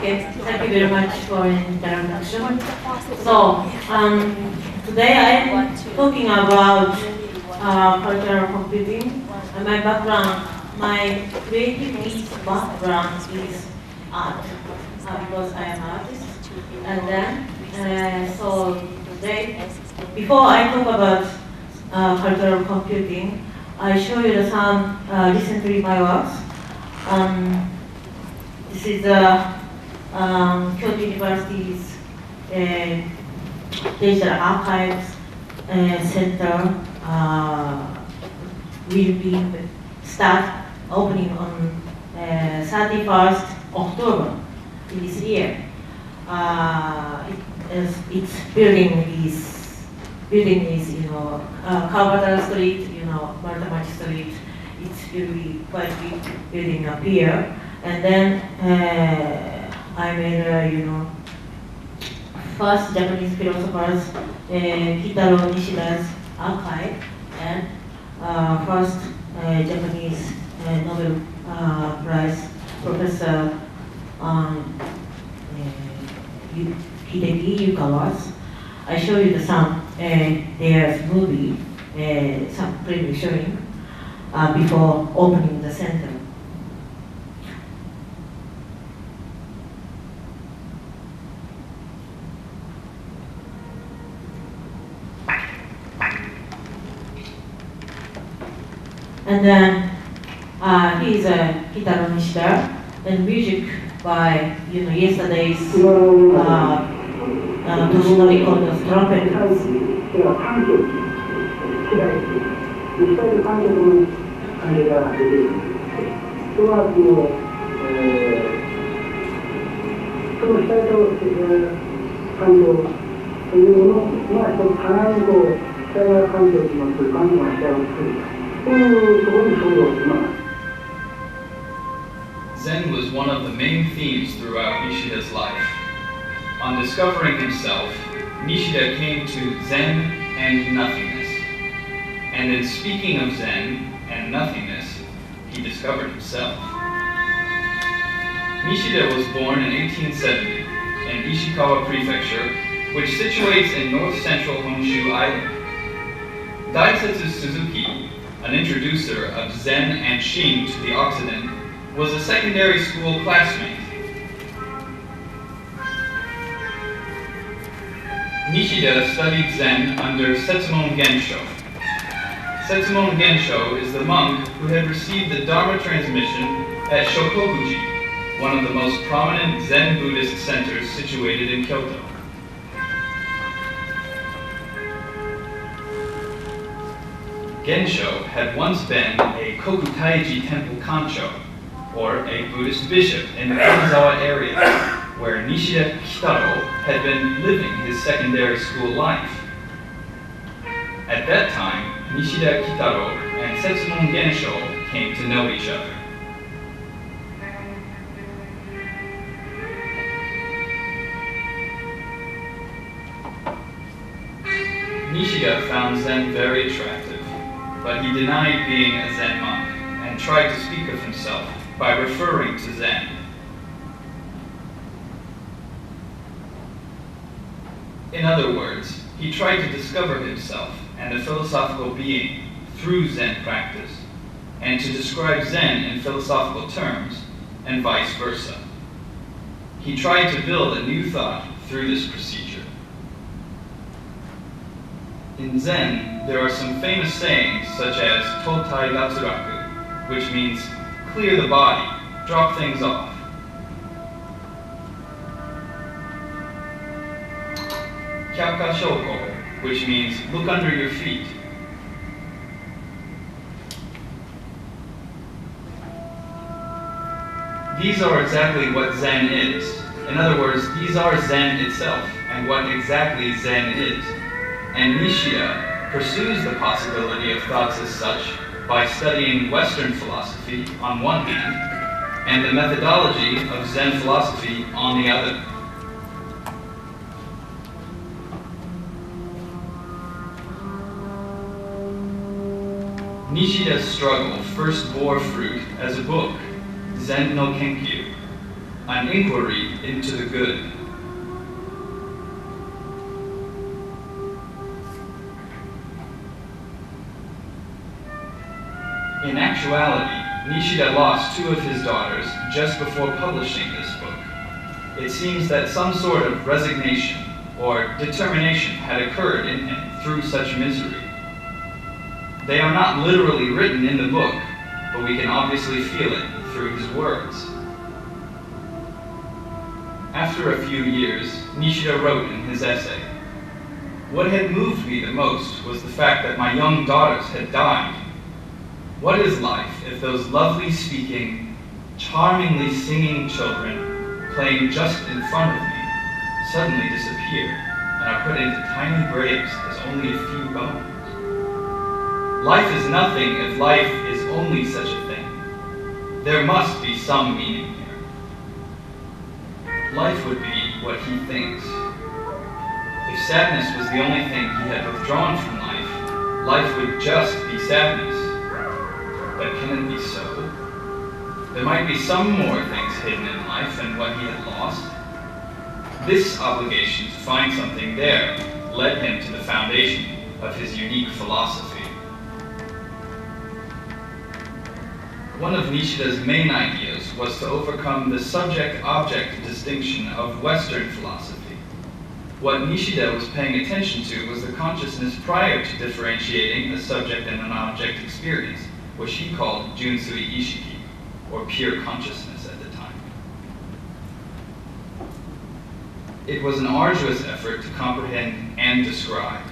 Okay, thank you very much for the introduction. So, today I am talking about cultural computing. My background, my creative background is art, because I am an artist. And then, so today, before I talk about cultural computing, I show you some recently my works. This is Kyoto University's Digital Archives Center will be start opening on 31st October in this year. Its building is Kawabata Street, Martamachi Street. It will be quite big building up here. And then I made, first Japanese philosophers, Kitaro Nishida's archive, and first Japanese Nobel Prize Professor Hideki Yukawa's. I show you some their movie, some preview showing before opening the center. And then he's Kitaro Nishida, and music by yesterday's Toshinori Kondo's trumpeters. Zen was one of the main themes throughout Nishida's life. On discovering himself, Nishida came to Zen and nothingness. And in speaking of Zen and nothingness, he discovered himself. Nishida was born in 1870 in Ishikawa Prefecture, which situates in north-central Honshu Island. Daisetsu Suzuki, an introducer of Zen and Shin to the Occident, was a secondary school classmate. Nishida studied Zen under Setsumon Gensho. Setsumon Gensho is the monk who had received the Dharma transmission at Shokofuji, one of the most prominent Zen Buddhist centers situated in Kyoto. Gensho had once been a Kokutaiji temple kancho, or a Buddhist bishop in the Kanazawa area, where Nishida Kitaro had been living his secondary school life. At that time, Nishida Kitaro and Setsumon Gensho came to know each other. Nishida found Zen very attractive, but he denied being a Zen monk and tried to speak of himself by referring to Zen. In other words, he tried to discover himself and the philosophical being through Zen practice, and to describe Zen in philosophical terms, and vice versa. He tried to build a new thought through this procedure. In Zen, there are some famous sayings such as Totai Gatsuraku, which means clear the body, drop things off. Kyaka Shoko, which means look under your feet. These are exactly what Zen is. In other words, these are Zen itself, and what exactly Zen is. And Nishida pursues the possibility of thoughts as such by studying Western philosophy on one hand, and the methodology of Zen philosophy on the other. Nishida's struggle first bore fruit as a book, Zen no Kenkyu, an inquiry into the good. In actuality, Nishida lost 2 of his daughters just before publishing this book. It seems that some sort of resignation or determination had occurred in him through such misery. They are not literally written in the book, but we can obviously feel it through his words. After a few years, Nishida wrote in his essay, "What had moved me the most was the fact that my young daughters had died. What is life if those lovely speaking, charmingly singing children playing just in front of me suddenly disappear and are put into tiny graves as only a few bones? Life is nothing if life is only such a thing. There must be some meaning here. Life would be what he thinks. If sadness was the only thing he had withdrawn from life, life would just be sadness. But can it be so? There might be some more things hidden in life than what he had lost." This obligation to find something there led him to the foundation of his unique philosophy. One of Nishida's main ideas was to overcome the subject-object distinction of Western philosophy. What Nishida was paying attention to was the consciousness prior to differentiating a subject and an object experience, which he called Junsui Ishiki, or pure consciousness at the time. It was an arduous effort to comprehend and describe.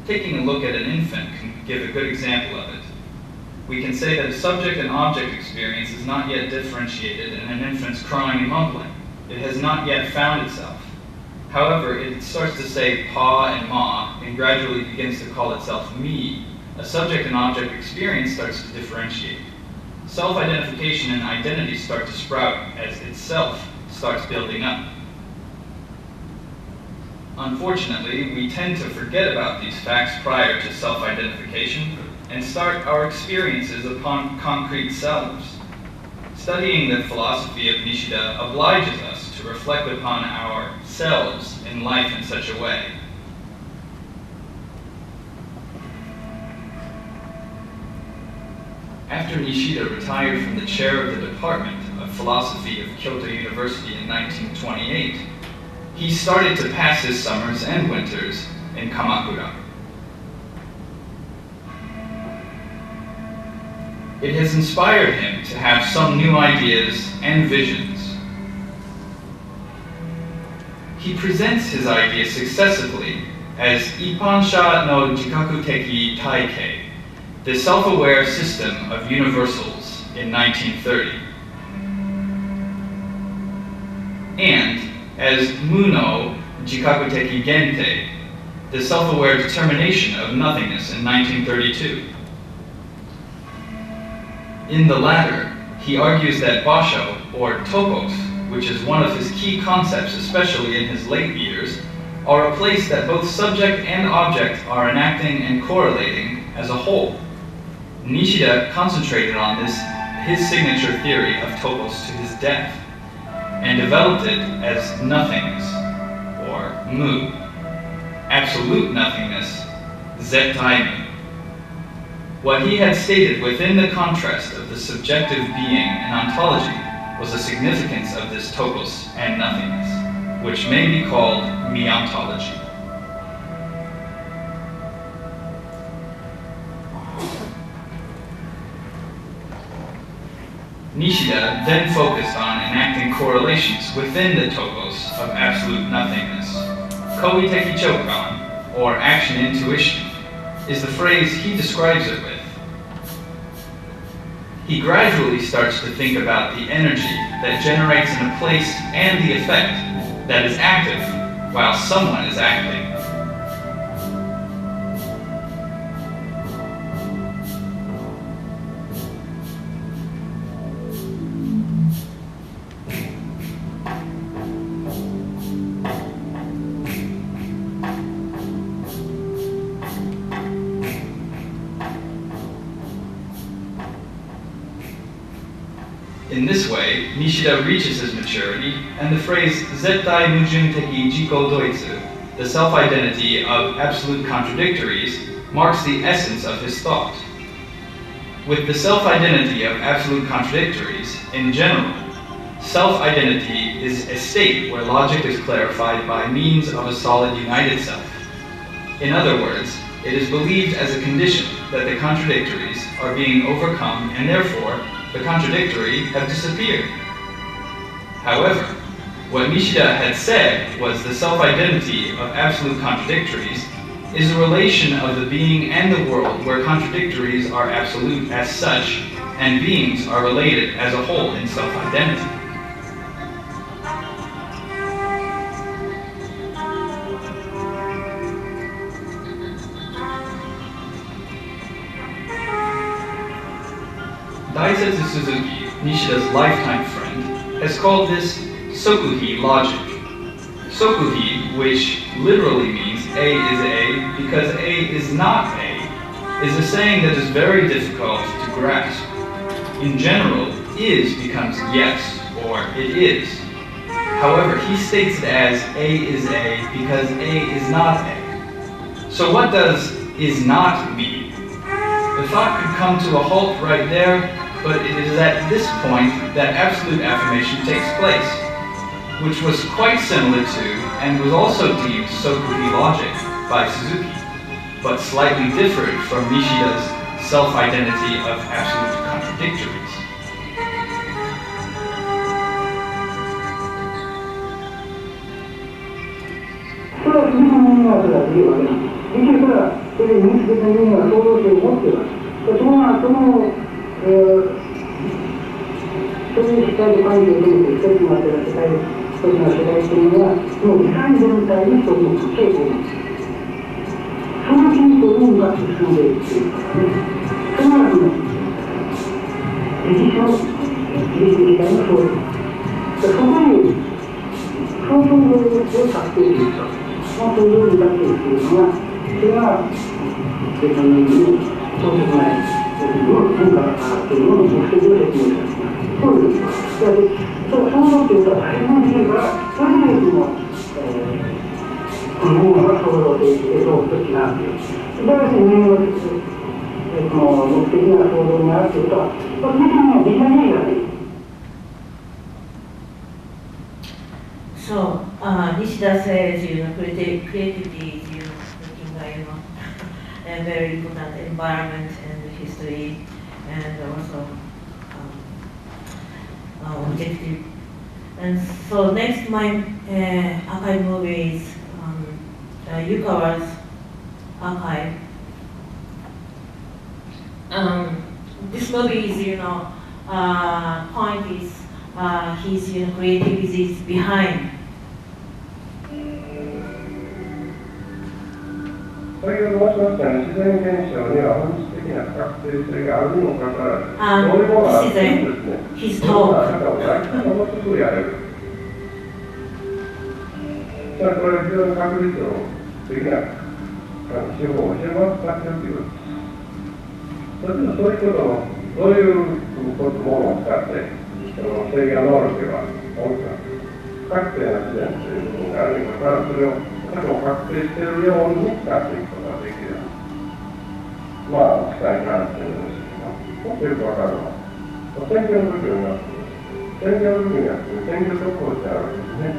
Taking a look at an infant can give a good example of it. We can say that a subject and object experience is not yet differentiated and an infant's crying and mumbling. It has not yet found itself. However, it starts to say pa and ma and gradually begins to call itself me. A subject and object experience starts to differentiate. Self-identification and identity start to sprout as itself starts building up. Unfortunately, we tend to forget about these facts prior to self-identification and start our experiences upon concrete selves. Studying the philosophy of Nishida obliges us to reflect upon ourselves in life in such a way. After Nishida retired from the chair of the Department of Philosophy of Kyoto University in 1928, he started to pass his summers and winters in Kamakura. It has inspired him to have some new ideas and visions. He presents his ideas successively as Ippansha no Jikakuteki Taikei, the self-aware system of universals in 1930, and as Muno Jikakuteki Gentei, the self-aware determination of nothingness in 1932. In the latter, he argues that basho, or topos, which is one of his key concepts, especially in his late years, are a place that both subject and object are enacting and correlating as a whole. Nishida concentrated on this, his signature theory of topos, to his death, and developed it as nothingness, or mu, absolute nothingness, zettai mu. What he had stated within the contrast of the subjective being and ontology was the significance of this topos and nothingness, which may be called meontology. Nishida then focused on enacting correlations within the topos of absolute nothingness. Koiteki chokan, or action intuition, is the phrase he describes it with. He gradually starts to think about the energy that generates in a place and the effect that is active while someone is acting. In this way, Nishida reaches his maturity, and the phrase Zettai Mujun Teki Jiko Doitsu, the self-identity of absolute contradictories, marks the essence of his thought. With the self-identity of absolute contradictories, in general, self-identity is a state where logic is clarified by means of a solid united self. In other words, it is believed as a condition that the contradictories are being overcome and therefore the contradictory have disappeared. However, what Nishida had said was the self-identity of absolute contradictories is a relation of the being and the world where contradictories are absolute as such and beings are related as a whole in self-identity. Daisetsu Suzuki, Nishida's lifetime friend, has called this Sokuhi logic. Sokuhi, which literally means A is A because A is not A, is a saying that is very difficult to grasp. In general, is becomes yes or it is. However, he states it as A is A because A is not A. So what does is not mean? The thought could come to a halt right there, but it is at this point that absolute affirmation takes place, which was quite similar to and was also deemed Sokuhi logic by Suzuki, but slightly different from Nishida's self-identity of absolute contradictories. So, Nishida says, creativity is, looking at, a very important environment and history, and also objective. And so next, my archive movie is Yukawa's archive. This movie is, point is his creativity is behind. 先ほど申しましたように、自然現象には本質的な不確定性があるにもかかわらず、そういうものがあってもですね、そんな中をやり方もすぐやれる。これは非常に確率的な手法を非常に使っているということです。そういうことのどういうものを使って制御能力が大きな不確定な自然という部分があるにもかかわらず、それを確定しているように使っていくことができる。使い方っていうんですけど、もっとよくわかるのは、選挙の時になって、選挙の時になって、選挙速報ってあるわけですね。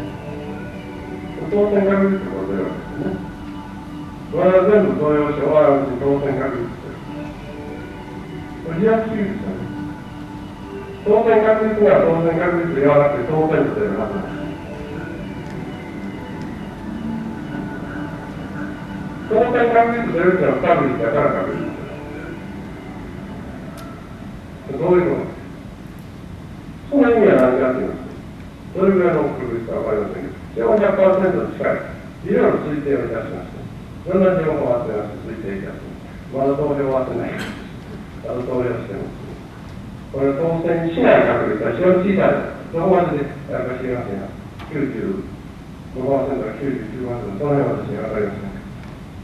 当選確率ってことではですね。これは全部投用して、当選確率って。これリアルすぎるですよね。当選確率には当選確率で言わなくて当選と出るはずなんです。当選確率出るっていうのは不確率だから確率です。どういうことですか。その意味は何かと言いますと、どれぐらいの確率か分かりませんけど、100% 近い、いろいろ推定をいたしまして、いろんな情報を集めまして推定いたします。まだ投票はしてない。まだ投票してます。これ当選しない確率は非常に小さい。どこまででやるか知りませんが、95%か99%、その辺は私に分かりません。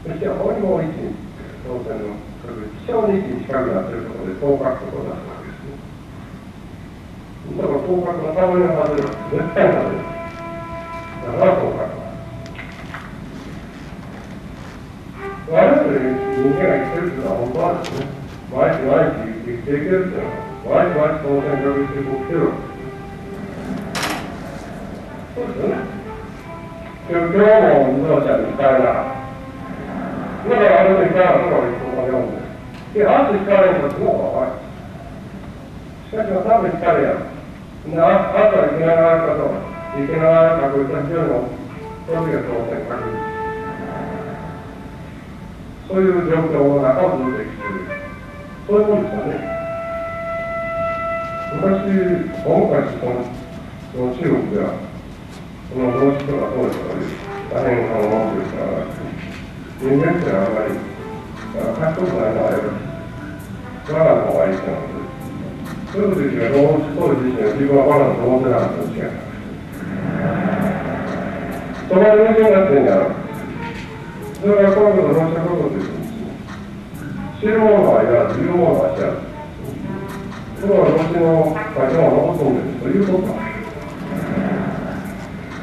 そしてほんの一に当選の確率、非常に一に近くなっているところで当確とを出すわけですね。だから合格のために外れる。絶対外れる。だから合格。我々人間が生きてるっていうのは本当はですね、毎日毎日生きていけるっていうのは、毎日毎日その選択して起きてるわけです。そうですよね。今日も自動車に使えなかった。だからあれに使えなかったから一本が読んで。で、あと使えないんだってもう分かる。しかし多分光やる。あとは生きながらかと、生きながら確率は非常にその時は当然確率。そういう状況の中をずっと生きている。そういうもんですよね。昔、大昔その中国では、その同志とかそうですとかいう、大変文句ですから、人間ってあんまり、賢くないのはよろしい。我がの方がいいってなので。そういう時はどうしてそう自身は自分はバランスを持ってなかったんですよ。そこで人間がってんやろ。それがこのことを論したことですね。知るものはいらず、言うものは知らず。それは後の会社を残すんですということなんです。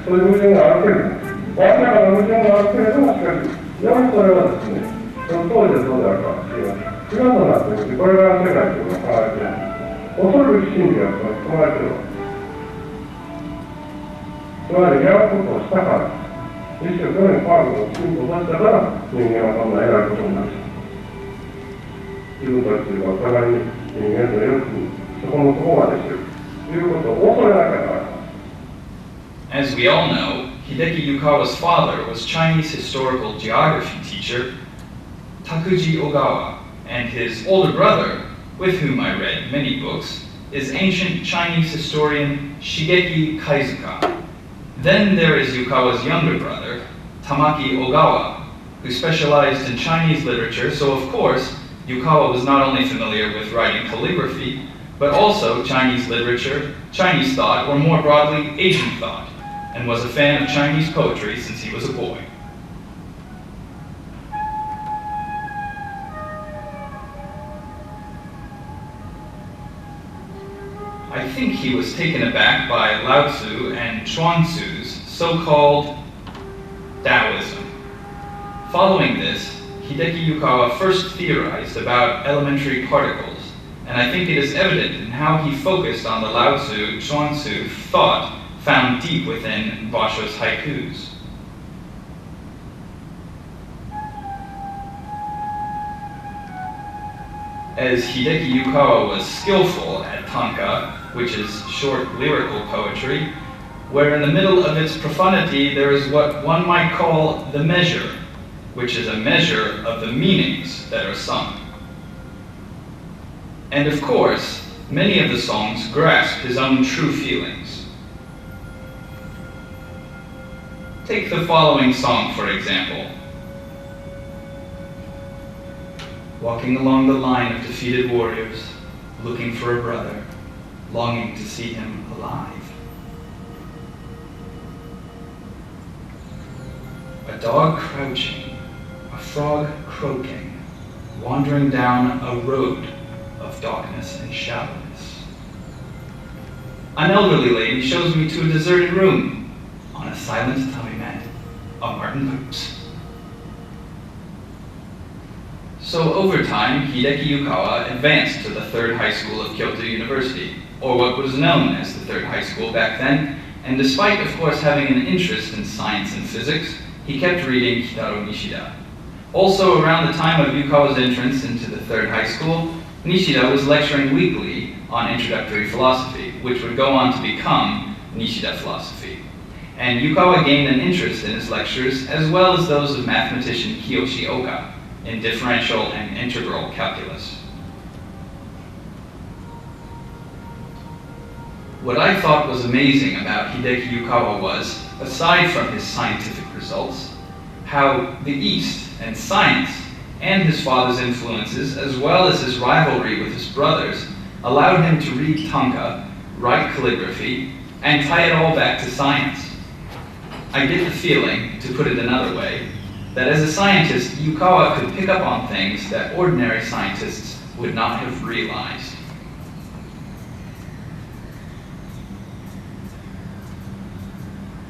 そういう矛盾があるけれども、わずかな矛盾があるけれども、しかし、やはりそれはですね、その当時はどうであるかは知りません。今となってみて、これが世界というのを考えているんです。恐るべき真理が含まれているわけです。つまり、やることをしたから、一生懸命科学の進歩させたから、人間はそんな偉いことになる。自分たちはお互いに人間のよくそこのところまでしているということを恐れなきゃならない。As we all know, Hideki Yukawa's father was Chinese historical geography teacher Takuji Ogawa, and his older brother, with whom I read many books, is ancient Chinese historian Shigeki Kaizuka. Then there is Yukawa's younger brother, Tamaki Ogawa, who specialized in Chinese literature, so of course, Yukawa was not only familiar with writing calligraphy, but also Chinese literature, Chinese thought, or more broadly, Asian thought, and was a fan of Chinese poetry since he was a boy. I think he was taken aback by Lao Tzu and Chuang Tzu's so-called Taoism. Following this, Hideki Yukawa first theorized about elementary particles, and I think it is evident in how he focused on the Lao Tzu, Chuang Tzu thought found deep within Basho's haikus. As Hideki Yukawa was skillful at tanka, which is short lyrical poetry, where in the middle of its profundity there is what one might call the measure, which is a measure of the meanings that are sung. And of course, many of the songs grasp his own true feelings. Take the following song, for example. Walking along the line of defeated warriors, looking for a brother, longing to see him alive. A dog crouching, a frog croaking, wandering down a road of darkness and shallowness. An elderly lady shows me to a deserted room. On a silent tummy mat, a martin poops. So over time, Hideki Yukawa advanced to the third high school of Kyoto University, or what was known as the third high school back then, and despite of course having an interest in science and physics, he kept reading Kitaro Nishida. Also around the time of Yukawa's entrance into the third high school, Nishida was lecturing weekly on introductory philosophy, which would go on to become Nishida philosophy. And Yukawa gained an interest in his lectures, as well as those of mathematician Kiyoshi Oka, in differential and integral calculus. What I thought was amazing about Hideki Yukawa was, aside from his scientific results, how the East and science and his father's influences, as well as his rivalry with his brothers, allowed him to read tanka, write calligraphy, and tie it all back to science. I get the feeling, to put it another way, that as a scientist, Yukawa could pick up on things that ordinary scientists would not have realized.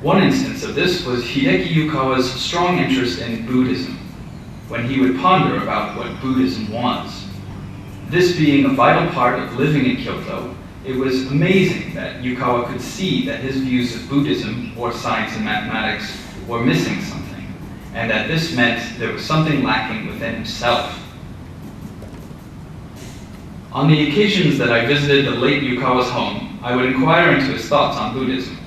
One instance of this was Hideki Yukawa's strong interest in Buddhism, when he would ponder about what Buddhism was. This being a vital part of living in Kyoto, it was amazing that Yukawa could see that his views of Buddhism, or science and mathematics, were missing something, and that this meant there was something lacking within himself. On the occasions that I visited the late Yukawa's home, I would inquire into his thoughts on Buddhism.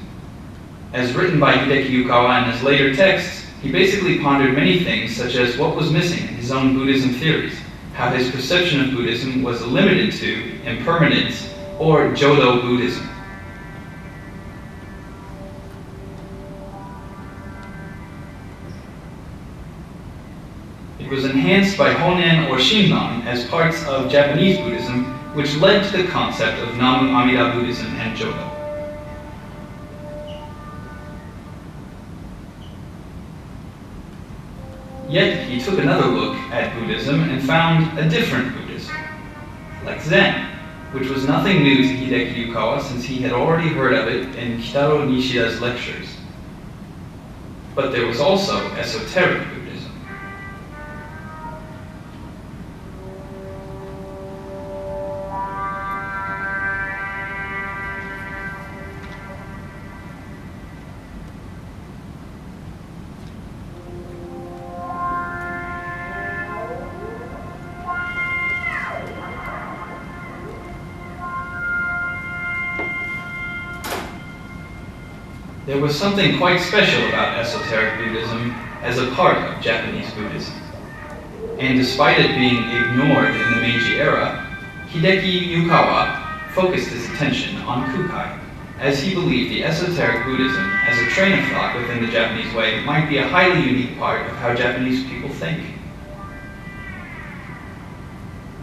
As written by Hideki Yukawa in his later texts, he basically pondered many things, such as what was missing in his own Buddhism theories, how his perception of Buddhism was limited to impermanence, or Jodo Buddhism. It was enhanced by Honen or Shinran as parts of Japanese Buddhism, which led to the concept of Namu Amida Buddhism and Jodo. Yet he took another look at Buddhism and found a different Buddhism, like Zen, which was nothing new to Hideki Yukawa since he had already heard of it in Kitaro Nishida's lectures. But there was also esoteric Buddhism. There was something quite special about esoteric Buddhism as a part of Japanese Buddhism. And despite it being ignored in the Meiji era, Hideki Yukawa focused his attention on Kukai, as he believed the esoteric Buddhism as a train of thought within the Japanese way might be a highly unique part of how Japanese people think.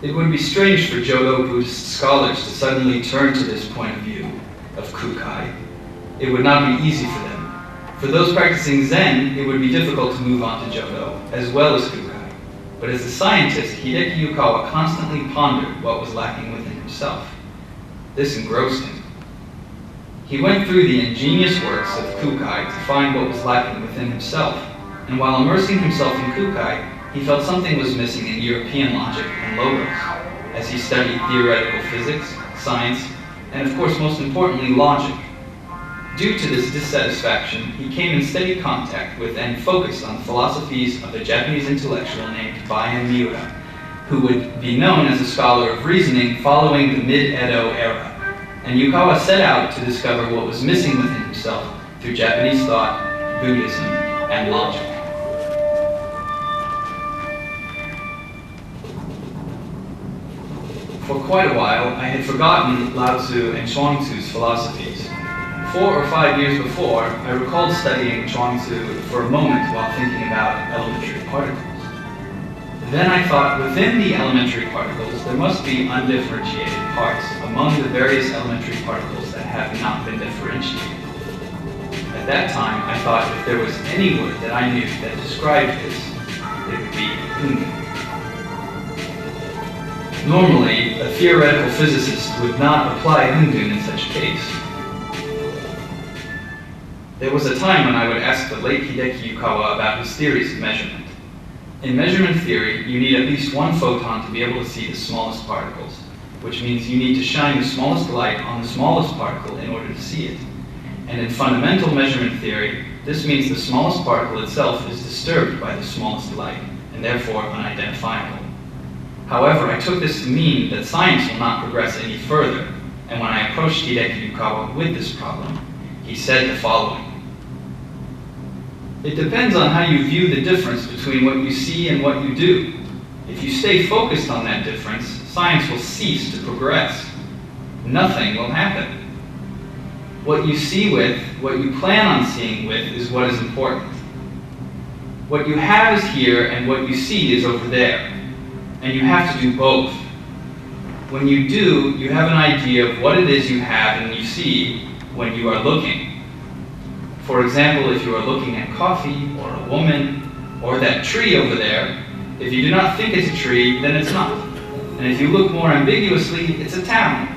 It would be strange for Jodo Buddhist scholars to suddenly turn to this point of view of Kukai. It would not be easy for them. For those practicing Zen, it would be difficult to move on to Jodo, as well as Kukai. But as a scientist, Hideki Yukawa constantly pondered what was lacking within himself. This engrossed him. He went through the ingenious works of Kukai to find what was lacking within himself, and while immersing himself in Kukai, he felt something was missing in European logic and logos, as he studied theoretical physics, science, and of course most importantly logic. Due to this dissatisfaction, he came in steady contact with and focused on the philosophies of a Japanese intellectual named Bayan Miura, who would be known as a scholar of reasoning following the mid-Edo era. And Yukawa set out to discover what was missing within himself through Japanese thought, Buddhism, and logic. For quite a while, I had forgotten Lao Tzu and Chuang Tzu's philosophies. 4 or 5 years before, I recalled studying Chuang Tzu for a moment while thinking about elementary particles. Then I thought, within the elementary particles, there must be undifferentiated parts among the various elementary particles that have not been differentiated. At that time, I thought if there was any word that I knew that described this, it would be Hundu. Normally, a theoretical physicist would not apply Hundun in such a case. There was a time when I would ask the late Hideki Yukawa about his theories of measurement. In measurement theory, you need at least one photon to be able to see the smallest particles, which means you need to shine the smallest light on the smallest particle in order to see it. And in fundamental measurement theory, this means the smallest particle itself is disturbed by the smallest light, and therefore unidentifiable. However, I took this to mean that science will not progress any further, and when I approached Hideki Yukawa with this problem, he said the following. It depends on how you view the difference between what you see and what you do. If you stay focused on that difference, science will cease to progress. Nothing will happen. What you see with, what you plan on seeing with, is what is important. What you have is here, and what you see is over there. And you have to do both. When you do, you have an idea of what it is you have and you see when you are looking. For example, if you are looking at coffee, or a woman, or that tree over there, if you do not think it's a tree, then it's not. And if you look more ambiguously, it's a town.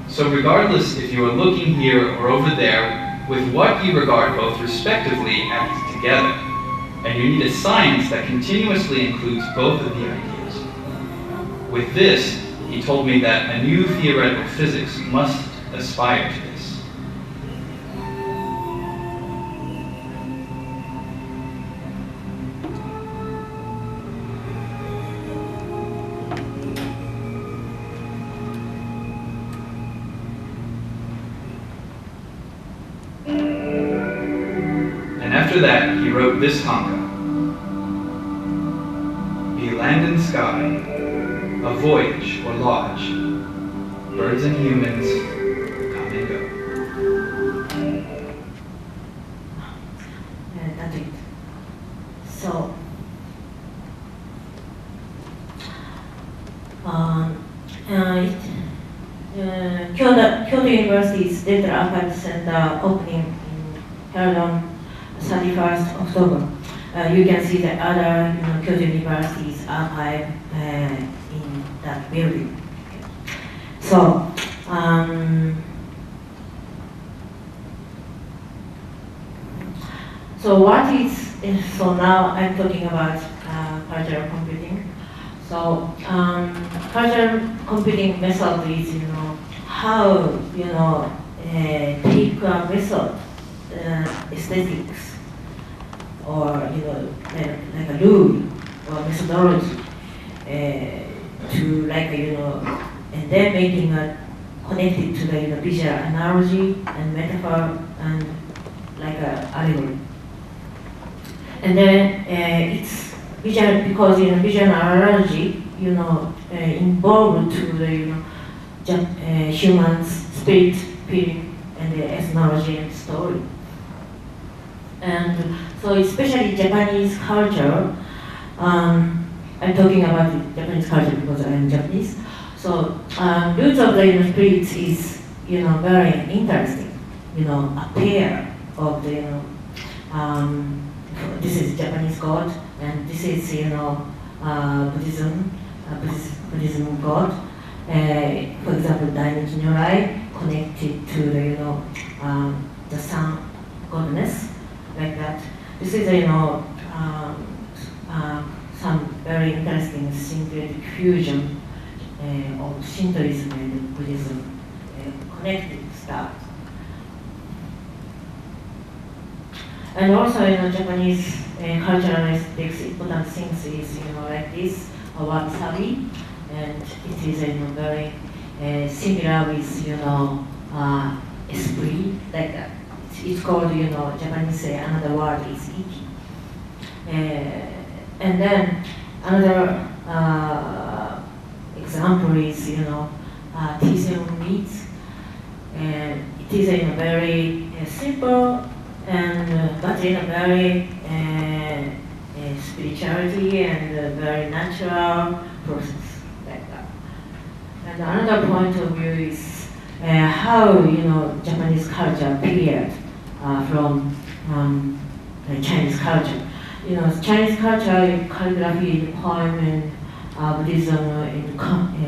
So regardless if you are looking here or over there, with what you regard both respectively act together, and you need a science that continuously includes both of the ideas. With this, he told me that a new theoretical physics must aspire to this. And after that, he wrote this tanka. Be land and sky, a voyage or lodge, birds and humans come and go. That's it. So, Kyoto University's Digital Archive Center opening held on 31st October. You can see the other Kyoto University's archive in that building. So, so now I'm talking about cultural computing. So cultural computing method is, how, take a method, aesthetics, or, like a rule or methodology, to and then making a connected to the visual analogy and metaphor and like a allegory. And then it's visual because visual analogy, involved to the human's spirit, feeling, and the ethnology and story. And so, especially Japanese culture. I'm talking about Japanese culture because I'm Japanese. So, roots of the spirit is very interesting. A pair of the this is Japanese god, and this is Buddhism god. For example, Dainichi Nyorai connected to the sun goddess, like that. This is some very interesting syncretic fusion of Shintoism and Buddhism connected stuff. And also, Japanese cultural aesthetics, important things is, like this, wabi-sabi, and it is, very similar with, esprit, like that. It's called, Japanese say another word is iki. And then another example is, T7 meats. It is a very simple and but in a very spirituality and a very natural process, like that. And another point of view is how Japanese culture period from Chinese culture. Chinese culture, calligraphy, poem, and Buddhism, and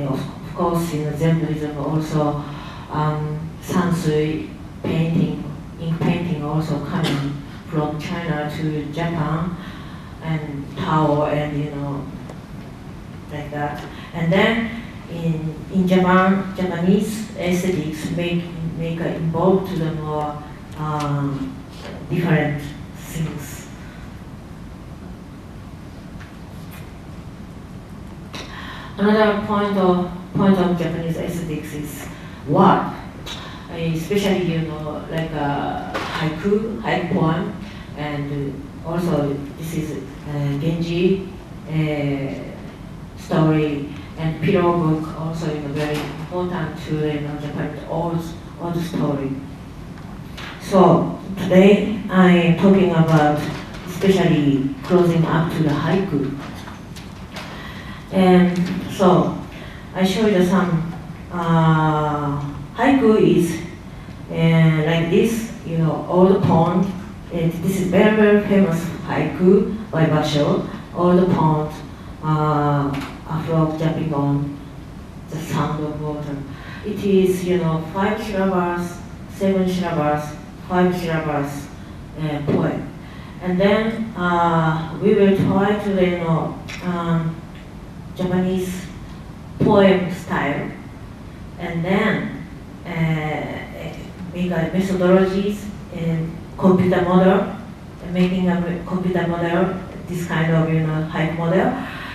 of course, Zen Buddhism also, sansui painting. In painting also coming from China to Japan, and Tao, and like that. And then in Japan, Japanese aesthetics make involved to the more different things. Another point of Japanese aesthetics is what. Especially, like haiku poem, and also this is Genji story, and pillow book also very important to Japanese old story. So today I'm talking about especially closing up to the haiku. And so I show you some haiku is like this, old pond. This is very, very famous haiku by Basho. Old pond, a frog jumping on the sound of water. It is, 5 syllables, 7 syllables, 5 syllables poem. And then we will try to, Japanese poem style, and then make a methodologies in computer model, making a computer model, this kind of hike model,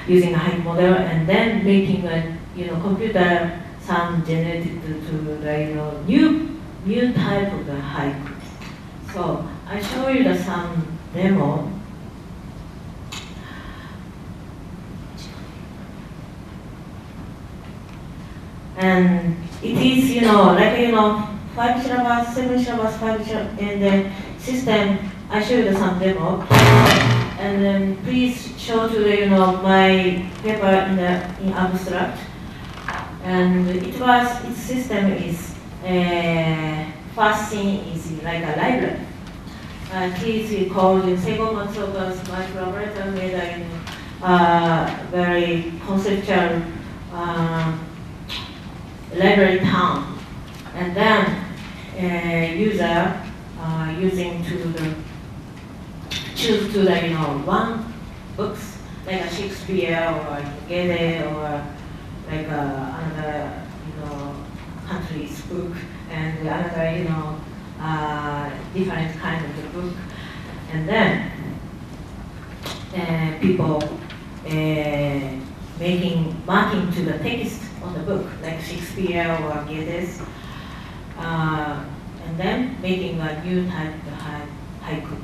using a hike model, and then making a computer sound generated to the new type of the haiku. So I show you the some demo. And it is, 5 syllables, 7 syllables, 5 syllables, and the system, I show you some demo. And then please show to the, my paper in abstract. And its system is, first thing is like a library. It is called Seigo Matsuoka's my collaborator made a very conceptual library town, and then user using to choose to one books like a Shakespeare or Goethe or like another country's book and another different kind of the book, and then people marking to the text on the book, like Shakespeare or Goethe's, and then making a new type of haiku.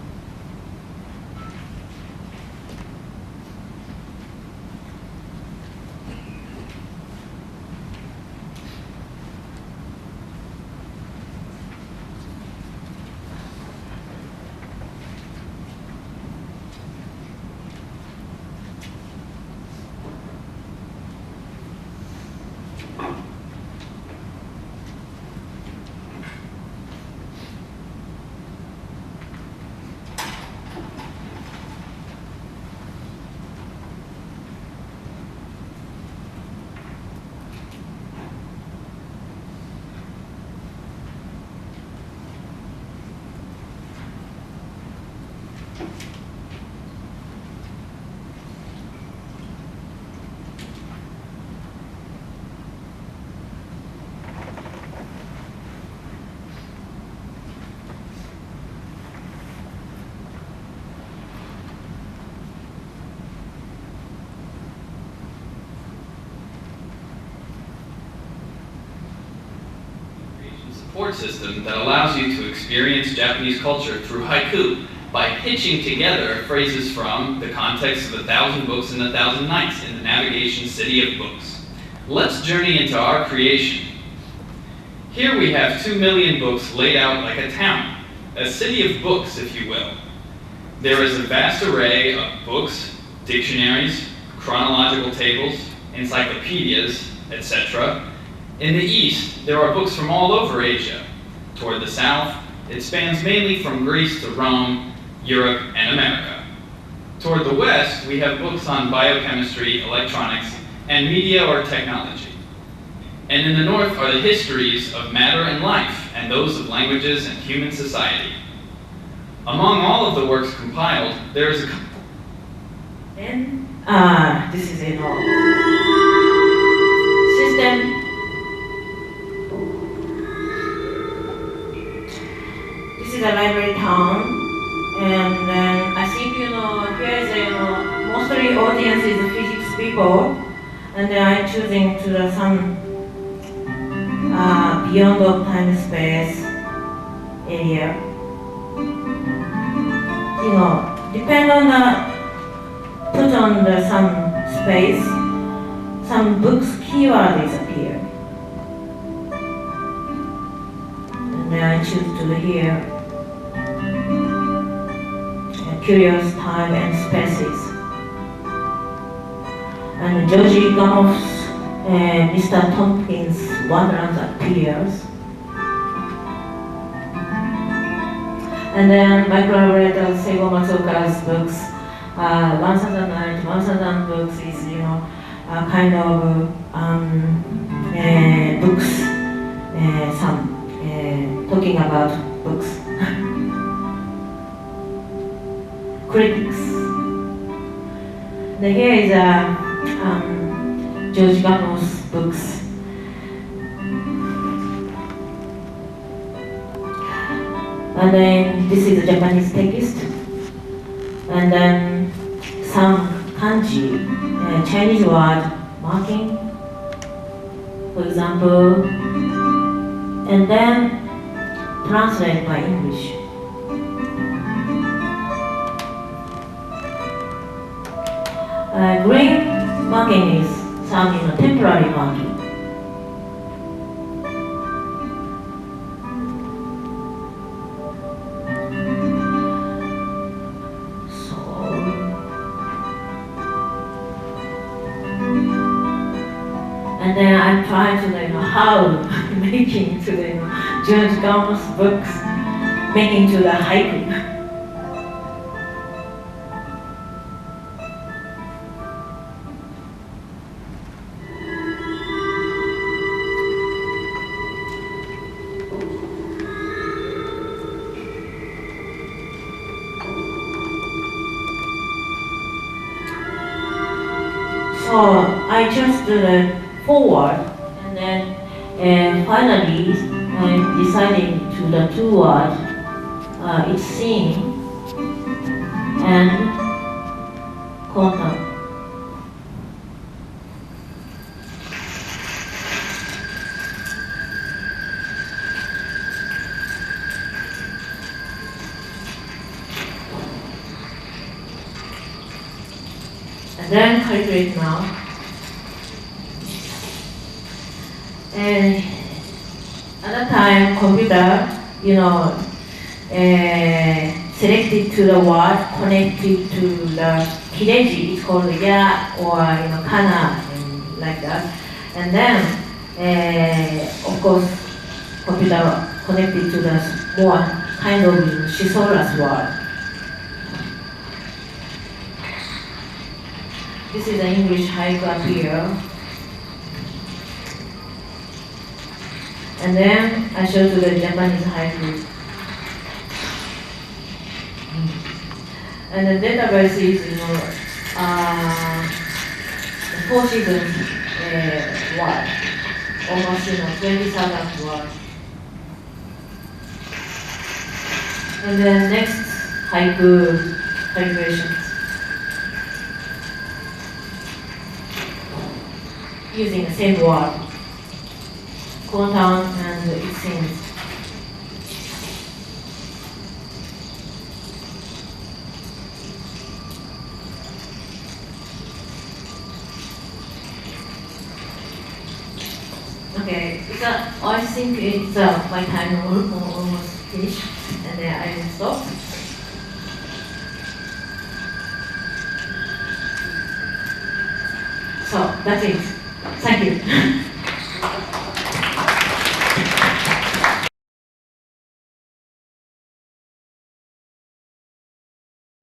Support system that allows you to experience Japanese culture through haiku by hitching together phrases from the context of 1,000 Books and 1,000 Nights in the navigation City of Books. Let's journey into our creation. Here we have 2 million books laid out like a town, a city of books, if you will. There is a vast array of books, dictionaries, chronological tables, encyclopedias, etc. In the east, there are books from all over Asia. Toward the south, it spans mainly from Greece to Rome, Europe, and America. Toward the west, we have books on biochemistry, electronics, and media or technology. And in the north are the histories of matter and life, and those of languages and human society. Among all of the works compiled, there is a... Then, this is system. This is a library town, and then I think here is mostly audience is physics people, and then I'm choosing to some beyond of time space area. Depend on put on some space, some books keywords appear, and then I choose to here. Curious time and spaces. And Georgie Gamoff's Mr. Tompkins' Wonderland appears. And then my collaborator Seigo Matsuoka's books, 1,000 Nights, 1,000 Books is kind of books, some talking about books. critics. Here is George Gamo's books. And then this is the Japanese text. And then some kanji, Chinese word marking, for example, and then translate by English. Green marking is some temporary marking. And then I try to how making to the George Gamo's books, making to the haiku. So I just do the forward, and then finally I'm deciding to the two words, it's seen and contact. And then calculate now. And at that time, computer, selected to the word, connected to the kireji, it's called ya or kana, like that. And then, of course, computer connected to the more kind of shisorus word. This is the English haiku up here. And then I show to the Japanese haiku. And the database is, the 4 seasons word, almost 20,000 words. And then next haiku calculations. Using the same word, content and it seems. Okay, I think it's my time almost finished, and then I will stop. So that's it. Thank you.